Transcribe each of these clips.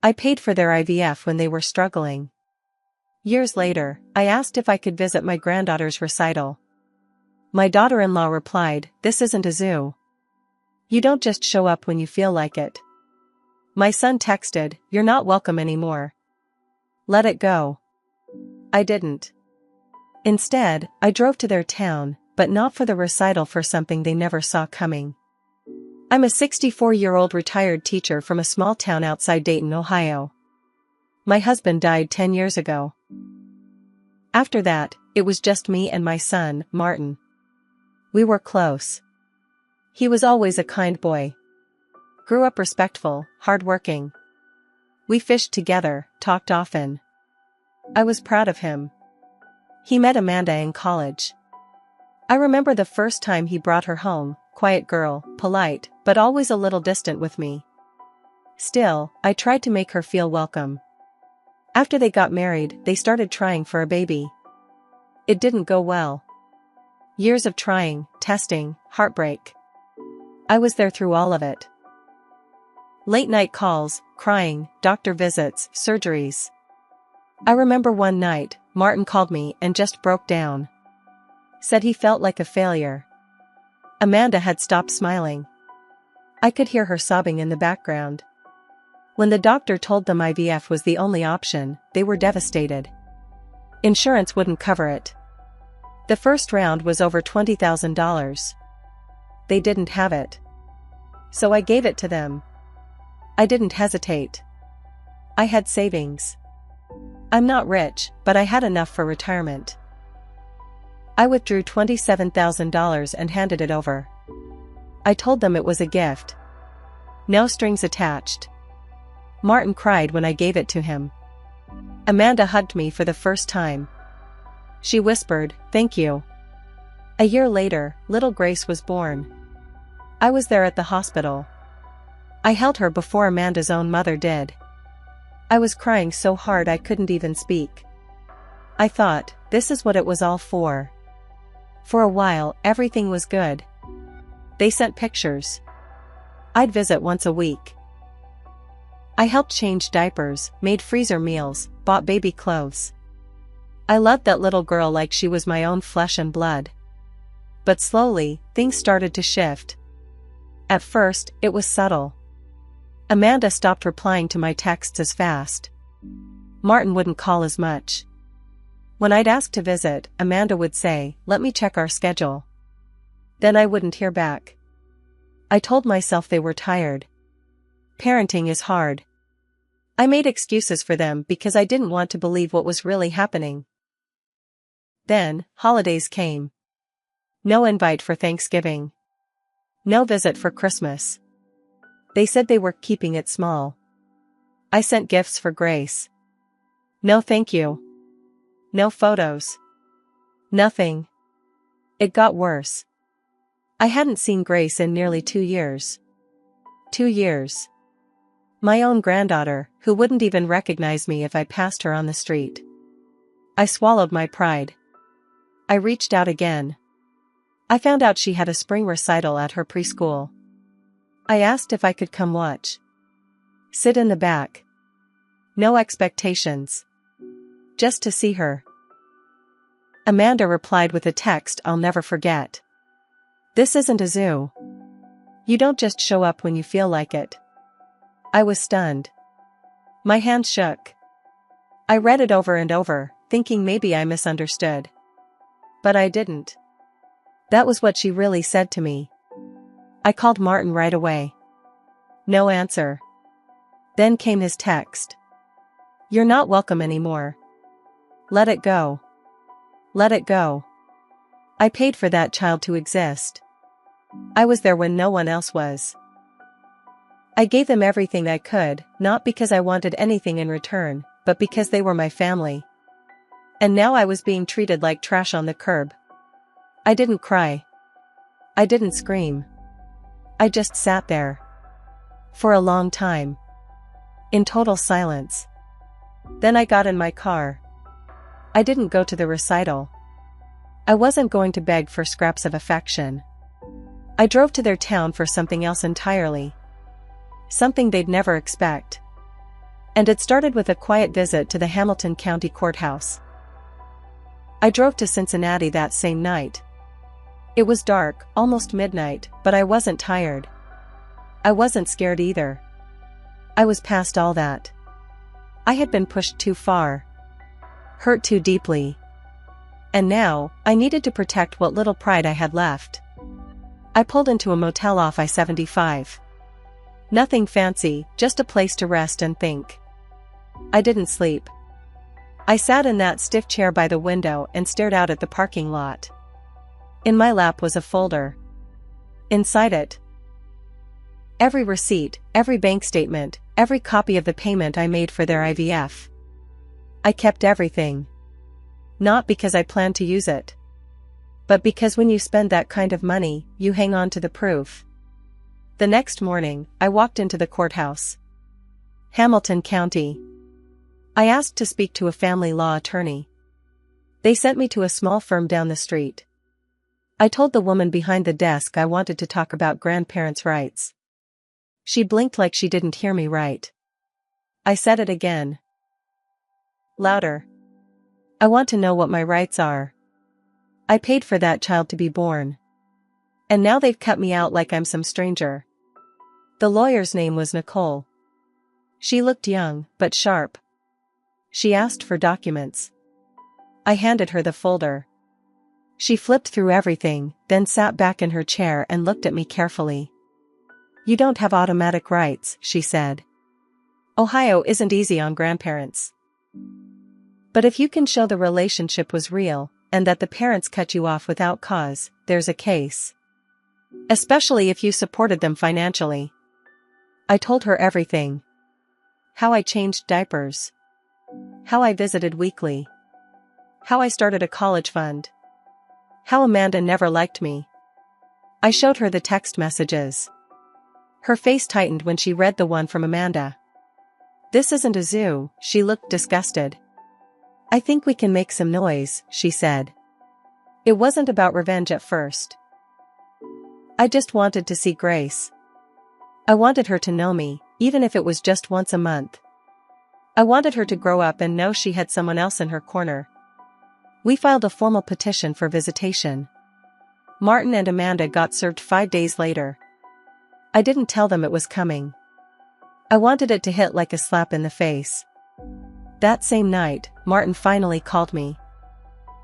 I paid for their IVF when they were struggling. Years later, I asked if I could visit my granddaughter's recital. My daughter-in-law replied, "This isn't a zoo. You don't just show up when you feel like it." My son texted, "You're not welcome anymore. Let it go." I didn't. Instead, I drove to their town, but not for the recital, for something they never saw coming. I'm a 64-year-old retired teacher from a small town outside Dayton, Ohio. My husband died 10 years ago. After that, it was just me and my son, Martin. We were close. He was always a kind boy. Grew up respectful, hardworking. We fished together, talked often. I was proud of him. He met Amanda in college. I remember the first time he brought her home, quiet girl, polite, but always a little distant with me. Still, I tried to make her feel welcome. After they got married, they started trying for a baby. It didn't go well. Years of trying, testing, heartbreak. I was there through all of it. Late night calls, crying, doctor visits, surgeries. I remember one night, Martin called me and just broke down. Said he felt like a failure. Amanda had stopped smiling. I could hear her sobbing in the background. When the doctor told them IVF was the only option, they were devastated. Insurance wouldn't cover it. The first round was over $20,000. They didn't have it. So I gave it to them. I didn't hesitate. I had savings. I'm not rich, but I had enough for retirement. I withdrew $27,000 and handed it over. I told them it was a gift. No strings attached. Martin cried when I gave it to him. Amanda hugged me for the first time. She whispered, "Thank you." A year later, little Grace was born. I was there at the hospital. I held her before Amanda's own mother did. I was crying so hard I couldn't even speak. I thought, this is what it was all for. For a while, everything was good. They sent pictures. I'd visit once a week. I helped change diapers, made freezer meals, bought baby clothes. I loved that little girl like she was my own flesh and blood. But slowly, things started to shift. At first, it was subtle. Amanda stopped replying to my texts as fast. Martin wouldn't call as much. When I'd ask to visit, Amanda would say, "Let me check our schedule." Then I wouldn't hear back. I told myself they were tired. Parenting is hard. I made excuses for them because I didn't want to believe what was really happening. Then, holidays came. No invite for Thanksgiving. No visit for Christmas. They said they were keeping it small. I sent gifts for Grace. No thank you. No photos. Nothing. It got worse. I hadn't seen Grace in nearly 2 years. 2 years. My own granddaughter, who wouldn't even recognize me if I passed her on the street. I swallowed my pride. I reached out again. I found out she had a spring recital at her preschool. I asked if I could come watch. Sit in the back. No expectations. Just to see her. Amanda replied with a text I'll never forget. "This isn't a zoo. You don't just show up when you feel like it." I was stunned. My hand shook. I read it over and over, thinking maybe I misunderstood. But I didn't. That was what she really said to me. I called Martin right away. No answer. Then came his text. "You're not welcome anymore. Let it go. Let it go." I paid for that child to exist. I was there when no one else was. I gave them everything I could, not because I wanted anything in return, but because they were my family. And now I was being treated like trash on the curb. I didn't cry. I didn't scream. I just sat there. For a long time. In total silence. Then I got in my car. I didn't go to the recital. I wasn't going to beg for scraps of affection. I drove to their town for something else entirely. Something they'd never expect. And it started with a quiet visit to the Hamilton County Courthouse. I drove to Cincinnati that same night. It was dark, almost midnight, but I wasn't tired. I wasn't scared either. I was past all that. I had been pushed too far, hurt too deeply. And now, I needed to protect what little pride I had left. I pulled into a motel off I-75. Nothing fancy, just a place to rest and think. I didn't sleep. I sat in that stiff chair by the window and stared out at the parking lot. In my lap was a folder. Inside it, every receipt, every bank statement, every copy of the payment I made for their IVF. I kept everything. Not because I planned to use it, but because when you spend that kind of money, you hang on to the proof. The next morning, I walked into the courthouse. Hamilton County. I asked to speak to a family law attorney. They sent me to a small firm down the street. I told the woman behind the desk I wanted to talk about grandparents' rights. She blinked like she didn't hear me right. I said it again. Louder. I want to know what my rights are. I paid for that child to be born. And now they've cut me out like I'm some stranger. The lawyer's name was Nicole. She looked young, but sharp. She asked for documents. I handed her the folder. She flipped through everything, then sat back in her chair and looked at me carefully. You don't have automatic rights, she said. Ohio isn't easy on grandparents. But if you can show the relationship was real, and that the parents cut you off without cause, there's a case. Especially if you supported them financially. I told her everything. How I changed diapers. How I visited weekly. How I started a college fund. How Amanda never liked me. I showed her the text messages. Her face tightened when she read the one from Amanda. This isn't a zoo, she looked disgusted. I think we can make some noise, she said. It wasn't about revenge at first. I just wanted to see Grace. I wanted her to know me, even if it was just once a month. I wanted her to grow up and know she had someone else in her corner. We filed a formal petition for visitation. Martin and Amanda got served 5 days later. I didn't tell them it was coming. I wanted it to hit like a slap in the face. That same night, Martin finally called me.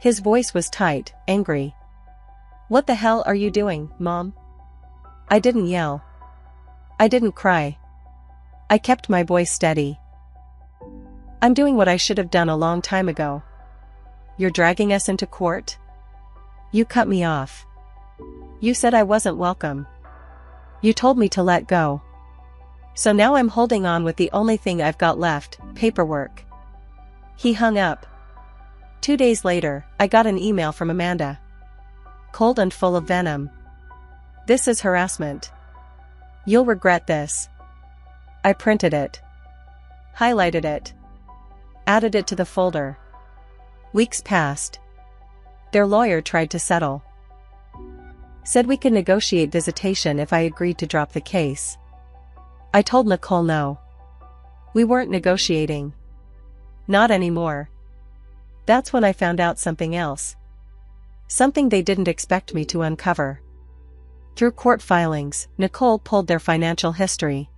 His voice was tight, angry. What the hell are you doing, Mom? I didn't yell. I didn't cry. I kept my voice steady. I'm doing what I should have done a long time ago. You're dragging us into court? You cut me off. You said I wasn't welcome. You told me to let go. So now I'm holding on with the only thing I've got left, paperwork. He hung up. 2 days later, I got an email from Amanda. Cold and full of venom. This is harassment. You'll regret this. I printed it. Highlighted it. Added it to the folder. Weeks passed. Their lawyer tried to settle. Said we could negotiate visitation if I agreed to drop the case. I told Nicole no. We weren't negotiating. Not anymore. That's when I found out something else. Something they didn't expect me to uncover. Through court filings, Nicole pulled their financial history.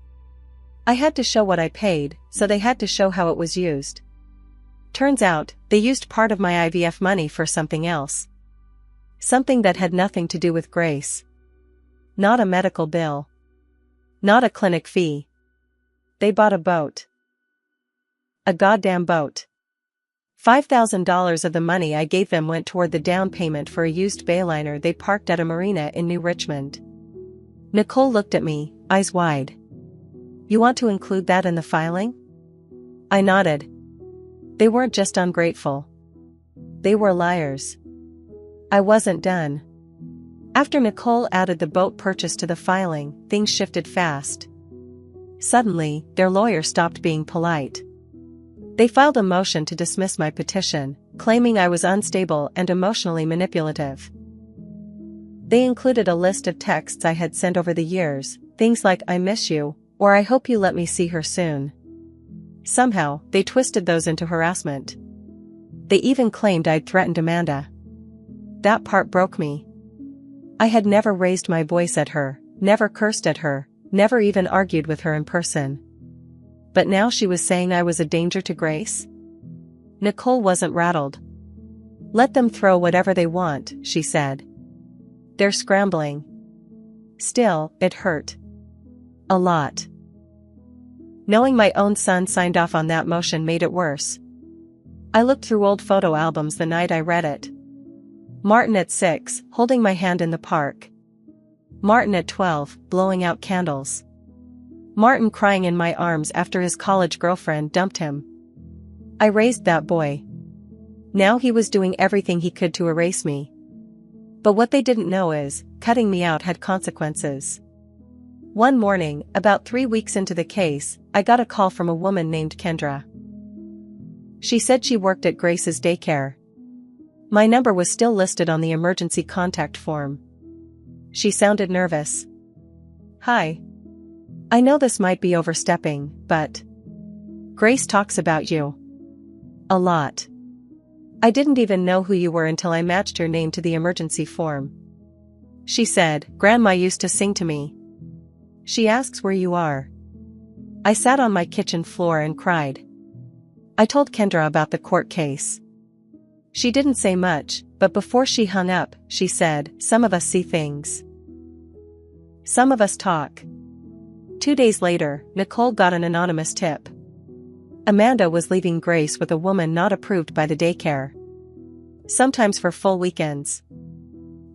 I had to show what I paid, so they had to show how it was used. Turns out, they used part of my IVF money for something else. Something that had nothing to do with Grace. Not a medical bill. Not a clinic fee. They bought a boat. A goddamn boat. $5,000 of the money I gave them went toward the down payment for a used Bayliner they parked at a marina in New Richmond. Nicole looked at me, eyes wide. You want to include that in the filing? I nodded. They weren't just ungrateful. They were liars. I wasn't done. After Nicole added the boat purchase to the filing, things shifted fast. Suddenly, their lawyer stopped being polite. They filed a motion to dismiss my petition, claiming I was unstable and emotionally manipulative. They included a list of texts I had sent over the years, things like "I miss you," or "I hope you let me see her soon." Somehow, they twisted those into harassment. They even claimed I'd threatened Amanda. That part broke me. I had never raised my voice at her, never cursed at her, never even argued with her in person. But now she was saying I was a danger to Grace? Nicole wasn't rattled. Let them throw whatever they want, she said. They're scrambling. Still, it hurt. A lot. Knowing my own son signed off on that motion made it worse. I looked through old photo albums the night I read it. Martin at 6, holding my hand in the park. Martin at 12, blowing out candles. Martin crying in my arms after his college girlfriend dumped him. I raised that boy. Now he was doing everything he could to erase me. But what they didn't know is, cutting me out had consequences. One morning, about 3 weeks into the case, I got a call from a woman named Kendra. She said she worked at Grace's daycare. My number was still listed on the emergency contact form. She sounded nervous. Hi. I know this might be overstepping, but Grace talks about you. A lot. I didn't even know who you were until I matched your name to the emergency form. She said, Grandma used to sing to me. She asks where you are. I sat on my kitchen floor and cried. I told Kendra about the court case. She didn't say much, but before she hung up, she said, some of us see things. Some of us talk. 2 days later, Nicole got an anonymous tip. Amanda was leaving Grace with a woman not approved by the daycare. Sometimes for full weekends.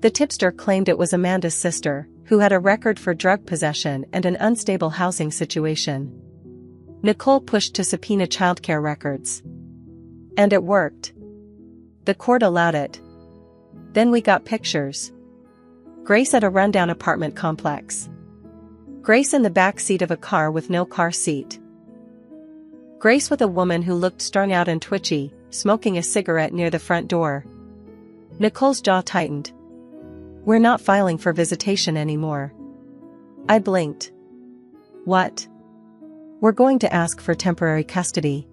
The tipster claimed it was Amanda's sister, who had a record for drug possession and an unstable housing situation. Nicole pushed to subpoena childcare records. And it worked. The court allowed it. Then we got pictures. Grace at a rundown apartment complex. Grace in the back seat of a car with no car seat. Grace with a woman who looked strung out and twitchy, smoking a cigarette near the front door. Nicole's jaw tightened. We're not filing for visitation anymore. I blinked. What? We're going to ask for temporary custody.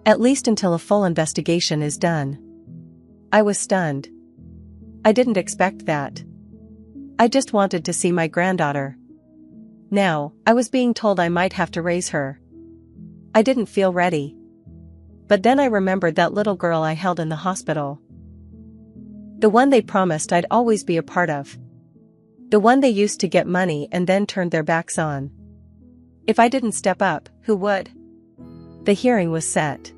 At least until a full investigation is done. I was stunned. I didn't expect that. I just wanted to see my granddaughter. Now, I was being told I might have to raise her. I didn't feel ready. But then I remembered that little girl I held in the hospital. The one they promised I'd always be a part of. The one they used to get money and then turned their backs on. If I didn't step up, who would? The hearing was set.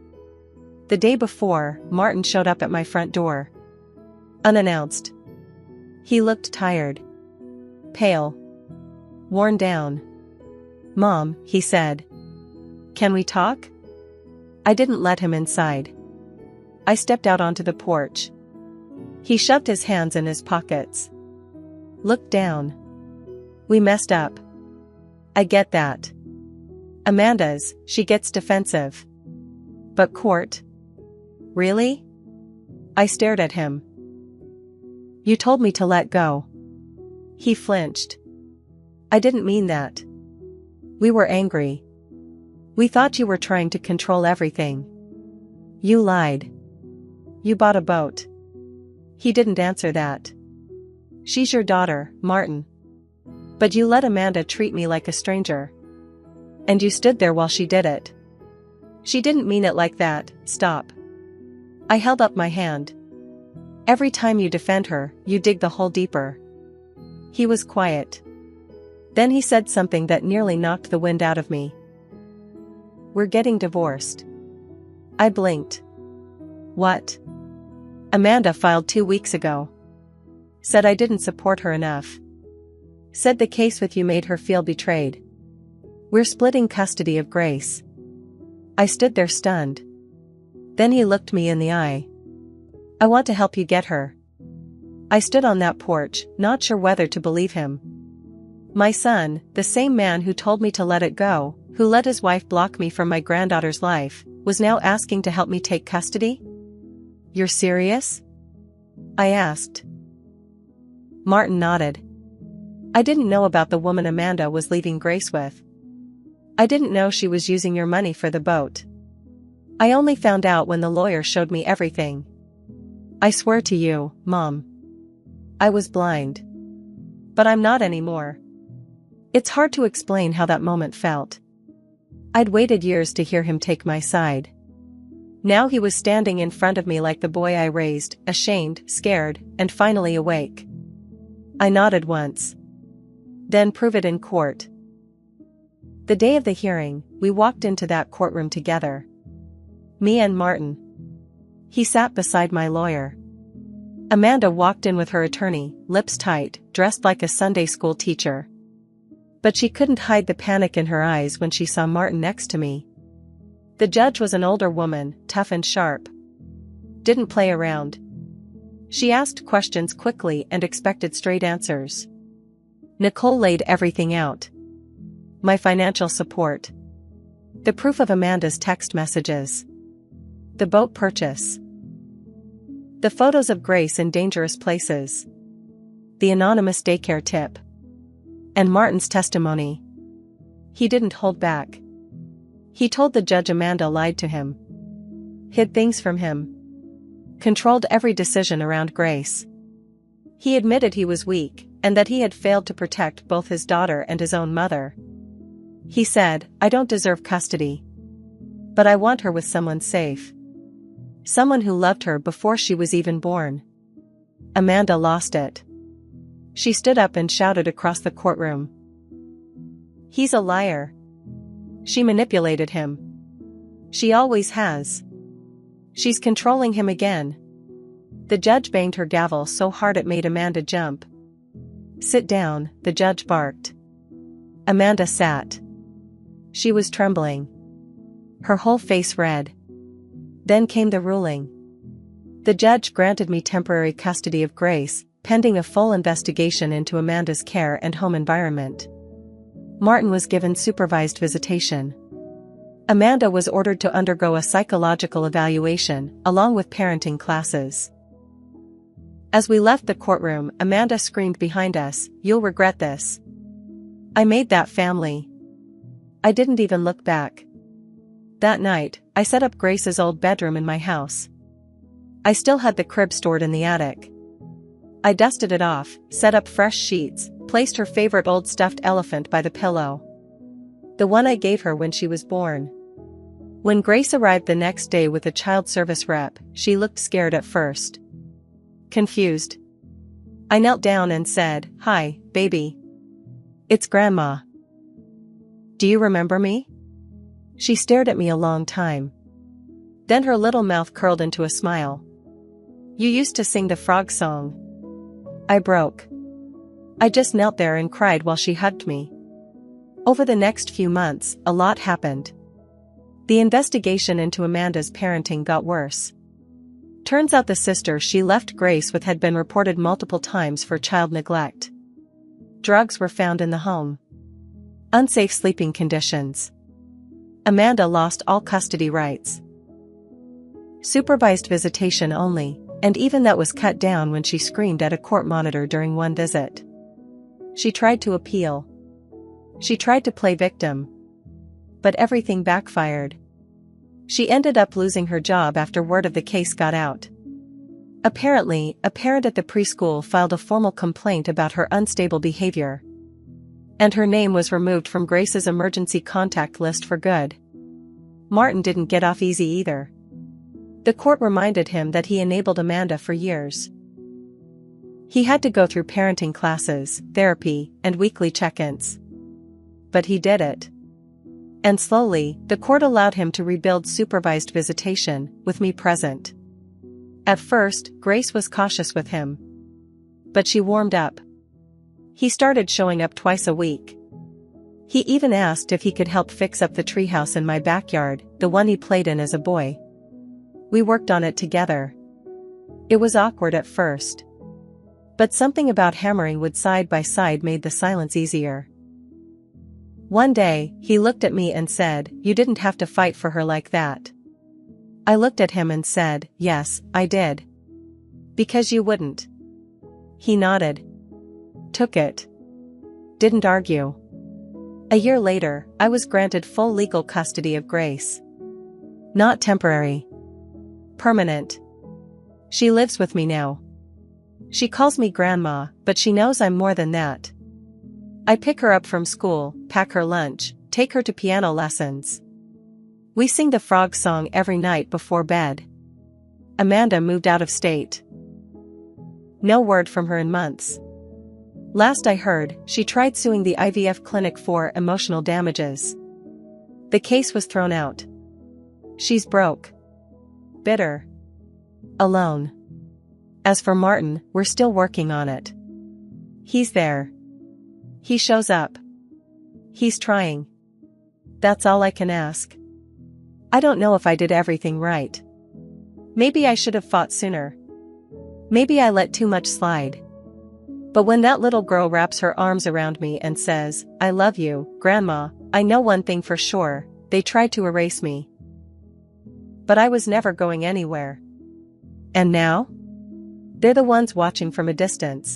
The day before, Martin showed up at my front door. Unannounced. He looked tired. Pale. Worn down. Mom, he said. Can we talk? I didn't let him inside. I stepped out onto the porch. He shoved his hands in his pockets. Looked down. We messed up. I get that. Amanda's, she gets defensive. But court? Really? I stared at him. You told me to let go. He flinched. I didn't mean that. We were angry. We thought you were trying to control everything. You lied. You bought a boat. He didn't answer that. She's your daughter, Martin. But you let Amanda treat me like a stranger. And you stood there while she did it. She didn't mean it like that, stop. I held up my hand. Every time you defend her, you dig the hole deeper. He was quiet. Then he said something that nearly knocked the wind out of me. We're getting divorced. I blinked. What? Amanda filed 2 weeks ago. Said I didn't support her enough. Said the case with you made her feel betrayed. We're splitting custody of Grace. I stood there stunned. Then he looked me in the eye. I want to help you get her. I stood on that porch, not sure whether to believe him. My son, the same man who told me to let it go, who let his wife block me from my granddaughter's life, was now asking to help me take custody? You're serious? I asked. Martin nodded. I didn't know about the woman Amanda was leaving Grace with. I didn't know she was using your money for the boat. I only found out when the lawyer showed me everything. I swear to you, Mom. I was blind. But I'm not anymore. It's hard to explain how that moment felt. I'd waited years to hear him take my side. Now he was standing in front of me like the boy I raised, ashamed, scared, and finally awake. I nodded once. Then prove it in court. The day of the hearing, we walked into that courtroom together. Me and Martin. He sat beside my lawyer. Amanda walked in with her attorney, lips tight, dressed like a Sunday school teacher. But she couldn't hide the panic in her eyes when she saw Martin next to me. The judge was an older woman, tough and sharp. Didn't play around. She asked questions quickly and expected straight answers. Nicole laid everything out. My financial support. The proof of Amanda's text messages. The boat purchase. The photos of Grace in dangerous places. The anonymous daycare tip. And Martin's testimony. He didn't hold back. He told the judge Amanda lied to him. Hid things from him. Controlled every decision around Grace. He admitted he was weak, and that he had failed to protect both his daughter and his own mother. He said, I don't deserve custody. But I want her with someone safe. Someone who loved her before she was even born. Amanda lost it. She stood up and shouted across the courtroom. He's a liar. She manipulated him. She always has. She's controlling him again. The judge banged her gavel so hard it made Amanda jump. Sit down, the judge barked. Amanda sat. She was trembling. Her whole face red. Then came the ruling. The judge granted me temporary custody of Grace, pending a full investigation into Amanda's care and home environment. Martin was given supervised visitation. Amanda was ordered to undergo a psychological evaluation, along with parenting classes. As we left the courtroom, Amanda screamed behind us, "You'll regret this." I made that family. I didn't even look back. That night, I set up Grace's old bedroom in my house. I still had the crib stored in the attic. I dusted it off, set up fresh sheets, placed her favorite old stuffed elephant by the pillow. The one I gave her when she was born. When Grace arrived the next day with a child service rep, she looked scared at first. Confused. I knelt down and said, "Hi, baby. It's Grandma. Do you remember me?" She stared at me a long time. Then her little mouth curled into a smile. "You used to sing the frog song." I broke. I just knelt there and cried while she hugged me. Over the next few months, a lot happened. The investigation into Amanda's parenting got worse. Turns out the sister she left Grace with had been reported multiple times for child neglect. Drugs were found in the home. Unsafe sleeping conditions. Amanda lost all custody rights. Supervised visitation only, and even that was cut down when she screamed at a court monitor during one visit. She tried to appeal. She tried to play victim. But everything backfired. She ended up losing her job after word of the case got out. Apparently, a parent at the preschool filed a formal complaint about her unstable behavior. And her name was removed from Grace's emergency contact list for good. Martin didn't get off easy either. The court reminded him that he enabled Amanda for years. He had to go through parenting classes, therapy, and weekly check-ins. But he did it. And slowly, the court allowed him to rebuild supervised visitation, with me present. At first, Grace was cautious with him. But she warmed up. He started showing up twice a week. He even asked if he could help fix up the treehouse in my backyard, the one he played in as a boy. We worked on it together. It was awkward at first. But something about hammering wood side by side made the silence easier. One day, he looked at me and said, "You didn't have to fight for her like that." I looked at him and said, "Yes, I did. Because you wouldn't." He nodded. Took it. Didn't argue. A year later, I was granted full legal custody of Grace. Not temporary. Permanent. She lives with me now. She calls me Grandma, but she knows I'm more than that. I pick her up from school, pack her lunch, take her to piano lessons. We sing the frog song every night before bed. Amanda moved out of state. No word from her in months. Last I heard, she tried suing the IVF clinic for emotional damages. The case was thrown out. She's broke. Bitter. Alone. As for Martin, we're still working on it. He's there. He shows up. He's trying. That's all I can ask. I don't know if I did everything right. Maybe I should have fought sooner. Maybe I let too much slide. But when that little girl wraps her arms around me and says, "I love you, Grandma," I know one thing for sure, they tried to erase me. But I was never going anywhere. And now? They're the ones watching from a distance.